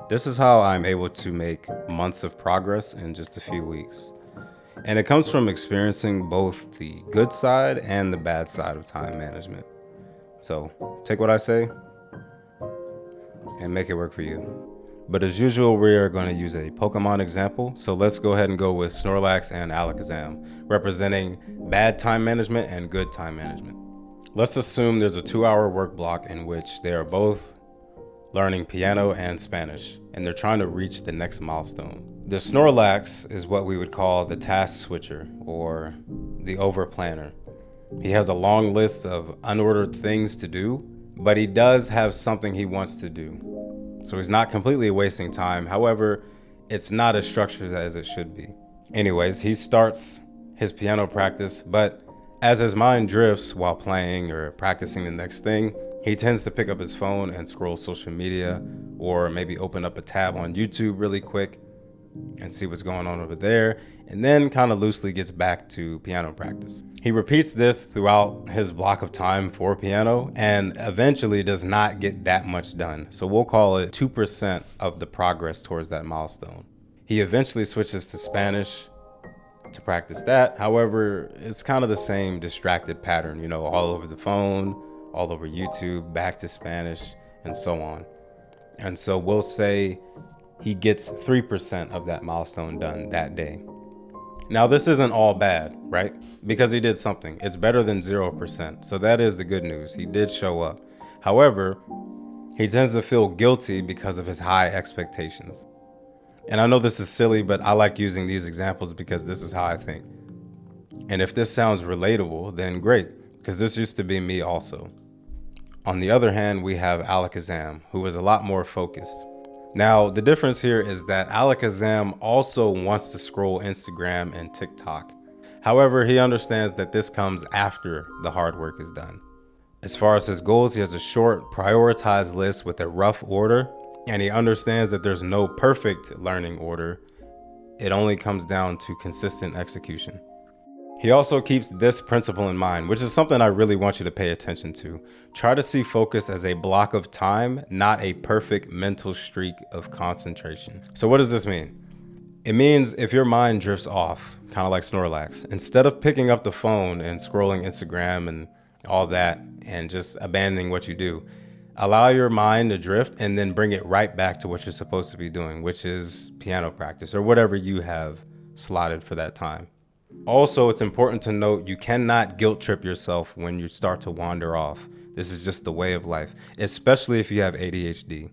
This is how I'm able to make months of progress in just a few weeks. And it comes from experiencing both the good side and the bad side of time management. So take what I say and make it work for you. But as usual, we are going to use a Pokemon example. So let's go ahead and go with Snorlax and Alakazam, representing bad time management and good time management. Let's assume there's a 2-hour work block in which they are both learning piano and Spanish, and they're trying to reach the next milestone. The Snorlax is what we would call the task switcher or the overplanner. He has a long list of unordered things to do, but he does have something he wants to do. So he's not completely wasting time. However, it's not as structured as it should be. Anyways, he starts his piano practice, but as his mind drifts while playing or practicing the next thing, he tends to pick up his phone and scroll social media, or maybe open up a tab on YouTube really quick and see what's going on over there, and then kind of loosely gets back to piano practice. He repeats this throughout his block of time for piano and eventually does not get that much done. So we'll call it 2% of the progress towards that milestone. He eventually switches to Spanish to practice that. However, it's kind of the same distracted pattern, all over the phone, all over YouTube, back to Spanish, and so on. And so we'll say he gets 3% of that milestone done that day. Now, this isn't all bad, right? Because he did something. It's better than 0%. So that is the good news. He did show up. However, he tends to feel guilty because of his high expectations. And I know this is silly, but I like using these examples because this is how I think. And if this sounds relatable, then great, because this used to be me also. On the other hand, we have Alakazam, who is a lot more focused. Now, the difference here is that Alakazam also wants to scroll Instagram and TikTok. However, he understands that this comes after the hard work is done. As far as his goals, he has a short, prioritized list with a rough order, and he understands that there's no perfect learning order. It only comes down to consistent execution. He also keeps this principle in mind, which is something I really want you to pay attention to. Try to see focus as a block of time, not a perfect mental streak of concentration. So what does this mean? It means if your mind drifts off, kind of like Snorlax, instead of picking up the phone and scrolling Instagram and all that and just abandoning what you do, allow your mind to drift and then bring it right back to what you're supposed to be doing, which is piano practice or whatever you have slotted for that time. Also, it's important to note you cannot guilt trip yourself when you start to wander off. This is just the way of life, especially if you have ADHD.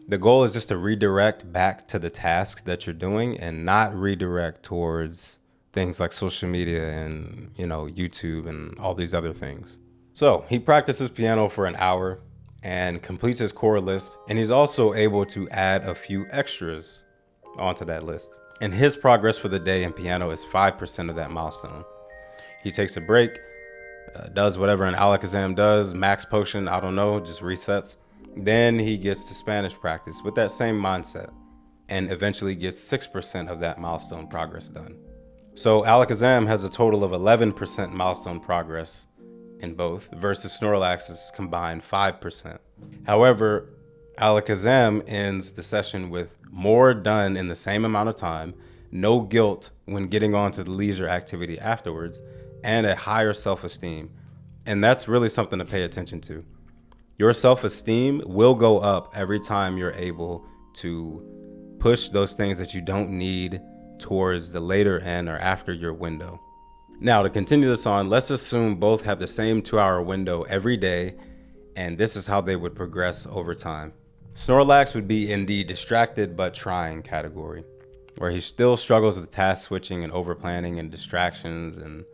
The goal is just to redirect back to the task that you're doing and not redirect towards things like social media and, YouTube and all these other things. So he practices piano for an hour and completes his core list, and he's also able to add a few extras onto that list. And his progress for the day in piano is 5% of that milestone. He takes a break, does whatever an Alakazam does, max potion, I don't know, just resets. Then he gets to Spanish practice with that same mindset and eventually gets 6% of that milestone progress done. So Alakazam has a total of 11% milestone progress in both versus Snorlax's combined 5%. However, Alakazam ends the session with more done in the same amount of time, no guilt when getting on to the leisure activity afterwards, and a higher self-esteem. And that's really something to pay attention to. Your self-esteem will go up every time you're able to push those things that you don't need towards the later end or after your window. Now, to continue this on, let's assume both have the same 2-hour window every day, and this is how they would progress over time. Snorlax would be in the distracted but trying category, where he still struggles with task switching and overplanning and distractions and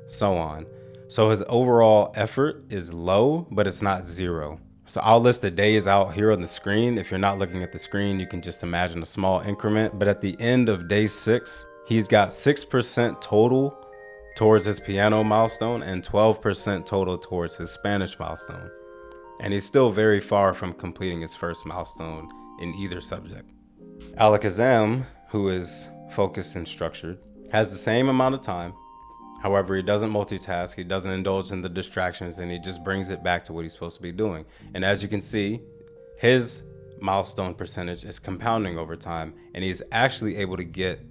so on. So his overall effort is low, but it's not zero. So I'll list the days out here on the screen. If you're not looking at the screen, you can just imagine a small increment. But at the end of day 6, he's got 6% total towards his piano milestone and 12% total towards his Spanish milestone. And he's still very far from completing his first milestone in either subject. Alakazam, who is focused and structured, has the same amount of time. However, he doesn't multitask, he doesn't indulge in the distractions, and he just brings it back to what he's supposed to be doing. And as you can see, his milestone percentage is compounding over time, and he's actually able to get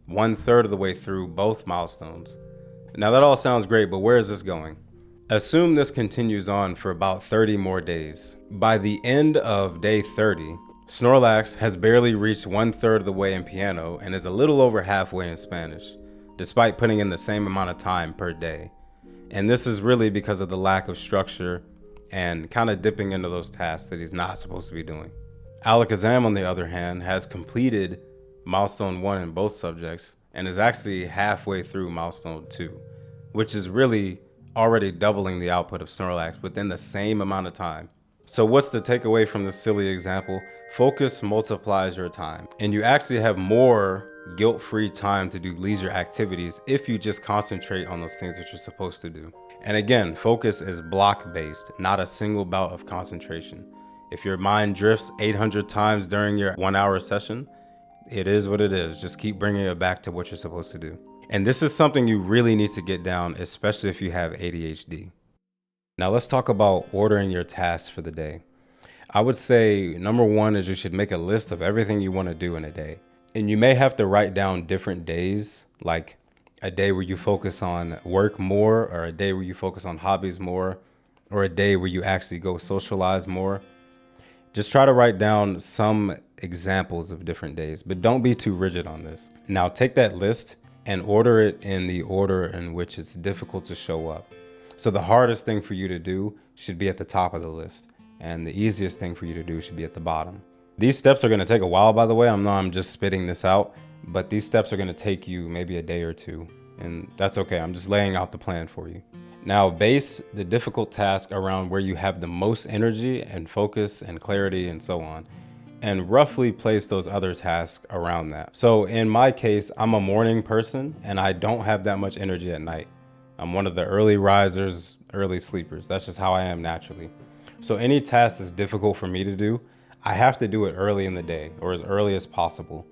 1/3 of the way through both milestones. Now that all sounds great, but where is this going? Assume this continues on for about 30 more days. By the end of day 30, Snorlax has barely reached 1/3 of the way in piano and is a little over halfway in Spanish, despite putting in the same amount of time per day. And this is really because of the lack of structure and kind of dipping into those tasks that he's not supposed to be doing. Alakazam, on the other hand, has completed milestone 1 in both subjects and is actually halfway through milestone 2, which is really already doubling the output of Snorlax within the same amount of time. So what's the takeaway from this silly example? Focus multiplies your time, and you actually have more guilt-free time to do leisure activities if you just concentrate on those things that you're supposed to do. And again, focus is block-based, not a single bout of concentration. If your mind drifts 800 times during your 1-hour session, it is what it is. Just keep bringing it back to what you're supposed to do. And this is something you really need to get down, especially if you have ADHD. Now let's talk about ordering your tasks for the day. I would say number 1 is you should make a list of everything you want to do in a day. And you may have to write down different days, like a day where you focus on work more, or a day where you focus on hobbies more, or a day where you actually go socialize more. Just try to write down some examples of different days, but don't be too rigid on this. Now take that list and order it in the order in which it's difficult to show up. So the hardest thing for you to do should be at the top of the list, and the easiest thing for you to do should be at the bottom. These steps are going to take a while, by the way. I'm just spitting this out, but these steps are going to take you maybe a day or two, and that's okay. I'm just laying out the plan for you. Now, base the difficult task around where you have the most energy and focus and clarity and so on, and roughly place those other tasks around that. So in my case, I'm a morning person and I don't have that much energy at night. I'm one of the early risers, early sleepers. That's just how I am naturally. So any task that's difficult for me to do, I have to do it early in the day or as early as possible.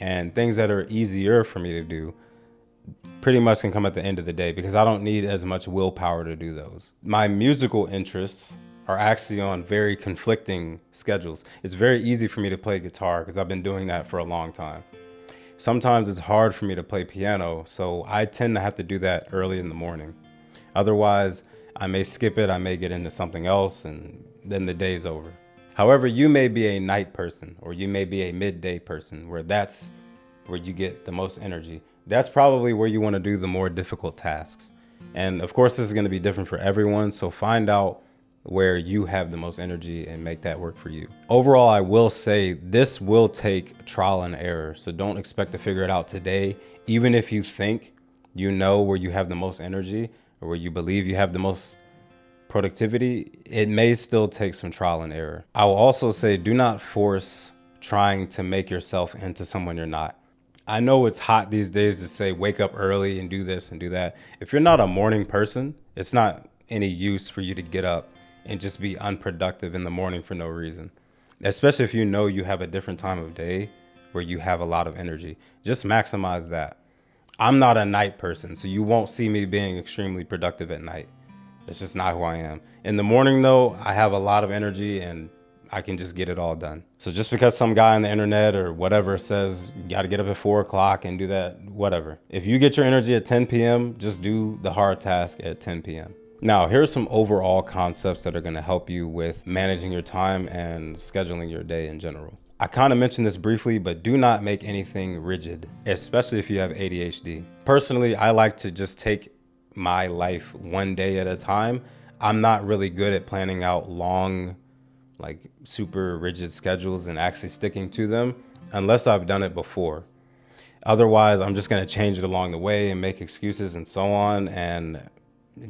And things that are easier for me to do pretty much can come at the end of the day because I don't need as much willpower to do those. My musical interests are actually on very conflicting schedules. It's very easy for me to play guitar because I've been doing that for a long time. Sometimes it's hard for me to play piano, so I tend to have to do that early in the morning. Otherwise, I may skip it, I may get into something else, and then the day's over. However, you may be a night person, or you may be a midday person, where that's where you get the most energy. That's probably where you want to do the more difficult tasks. And of course, this is going to be different for everyone, so find out where you have the most energy and make that work for you. Overall, I will say this will take trial and error, so don't expect to figure it out today. Even if you think you know where you have the most energy or where you believe you have the most productivity, it may still take some trial and error. I will also say do not force trying to make yourself into someone you're not. I know it's hot these days to say wake up early and do this and do that. If you're not a morning person, it's not any use for you to get up and just be unproductive in the morning for no reason. Especially if you know you have a different time of day where you have a lot of energy. Just maximize that. I'm not a night person, so you won't see me being extremely productive at night. That's just not who I am. In the morning though, I have a lot of energy and I can just get it all done. So just because some guy on the internet or whatever says you got to get up at 4 o'clock and do that, whatever. If you get your energy at 10 p.m., just do the hard task at 10 p.m. Now, here are some overall concepts that are going to help you with managing your time and scheduling your day in general. I kind of mentioned this briefly, but do not make anything rigid, especially if you have ADHD. Personally, I like to just take my life one day at a time. I'm not really good at planning out long, like super rigid schedules and actually sticking to them unless I've done it before. Otherwise, I'm just going to change it along the way and make excuses and so on, and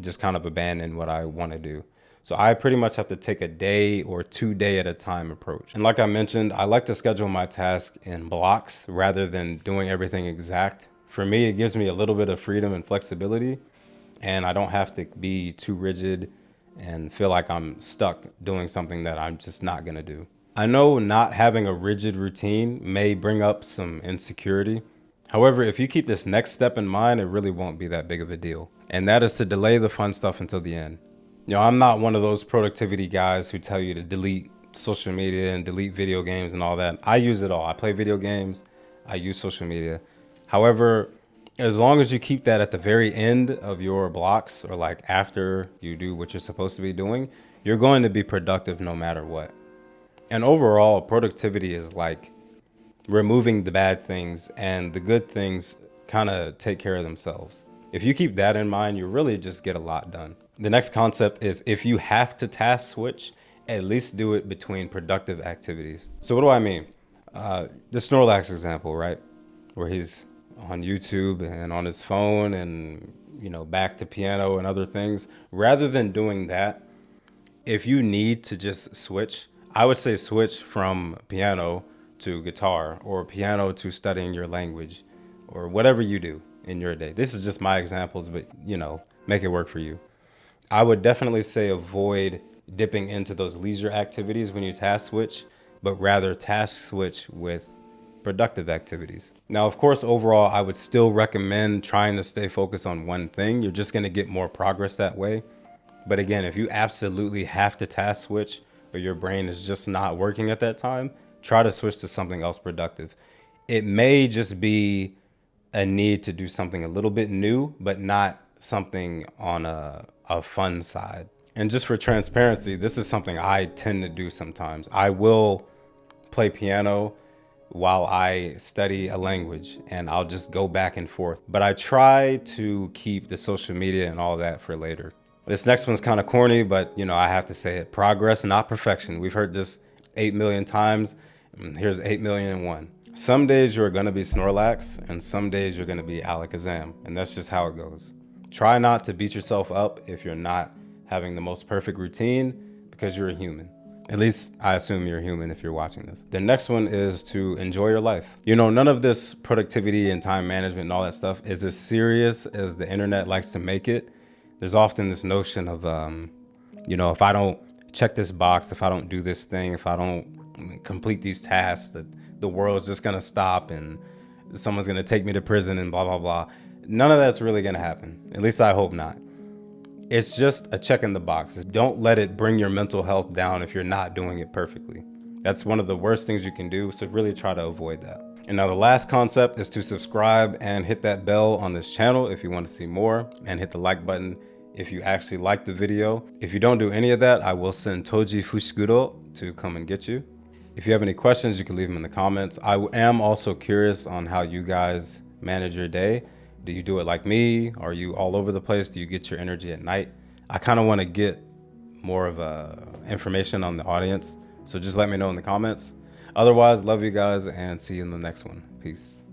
just kind of abandon what I want to do. So I pretty much have to take a day or 2 day at a time approach. And like I mentioned, I like to schedule my tasks in blocks rather than doing everything exact. For me, it gives me a little bit of freedom and flexibility, and I don't have to be too rigid and feel like I'm stuck doing something that I'm just not gonna do. I know not having a rigid routine may bring up some insecurity. However, if you keep this next step in mind, it really won't be that big of a deal. And that is to delay the fun stuff until the end. You know, I'm not one of those productivity guys who tell you to delete social media and delete video games and all that. I use it all. I play video games. I use social media. However, as long as you keep that at the very end of your blocks, or like after you do what you're supposed to be doing, you're going to be productive no matter what. And overall, productivity is like removing the bad things, and the good things kind of take care of themselves. If you keep that in mind, you really just get a lot done. The next concept is, if you have to task switch, at least do it between productive activities. So what do I mean? The Snorlax example, right? Where he's on YouTube and on his phone and, you know, back to piano and other things. Rather than doing that, if you need to just switch, I would say switch from piano to guitar, or piano to studying your language, or whatever you do in your day. This is just my examples, but you know, make it work for you. I would definitely say avoid dipping into those leisure activities when you task switch, but rather task switch with productive activities. Now, of course, overall, I would still recommend trying to stay focused on one thing. You're just going to get more progress that way. But again, if you absolutely have to task switch, or your brain is just not working at that time, try to switch to something else productive. It may just be a need to do something a little bit new, but not something on a fun side. And just for transparency, this is something I tend to do sometimes. I will play piano while I study a language, and I'll just go back and forth. But I try to keep the social media and all that for later. This next one's kind of corny, but you know, I have to say it. Progress, not perfection. We've heard this 8 million times. Here's 8,000,001. Some days you're going to be Snorlax, and some days you're going to be Alakazam, and that's just how it goes. Try not to beat yourself up if you're not having the most perfect routine, because you're a human. At least I assume you're human if you're watching this. The next one is to enjoy your life. You know, none of this productivity and time management and all that stuff is as serious as the internet likes to make it. There's often this notion of, you know, if I don't check this box, if I don't do this thing, if I don't complete these tasks, that the world's just gonna stop and someone's gonna take me to prison and blah, blah, blah. None of that's really gonna happen. At least I hope not. It's just a check in the box. Don't let it bring your mental health down if you're not doing it perfectly. That's one of the worst things you can do, so really try to avoid that. And now the last concept is to subscribe and hit that bell on this channel if you want to see more, and hit the like button if you actually like the video. If you don't do any of that, I will send Toji Fushiguro to come and get you. If you have any questions, you can leave them in the comments. I am also curious on how you guys manage your day. Do you do it like me? Are you all over the place? Do you get your energy at night? I kind of want to get more of information on the audience. So just let me know in the comments. Otherwise, love you guys and see you in the next one. Peace.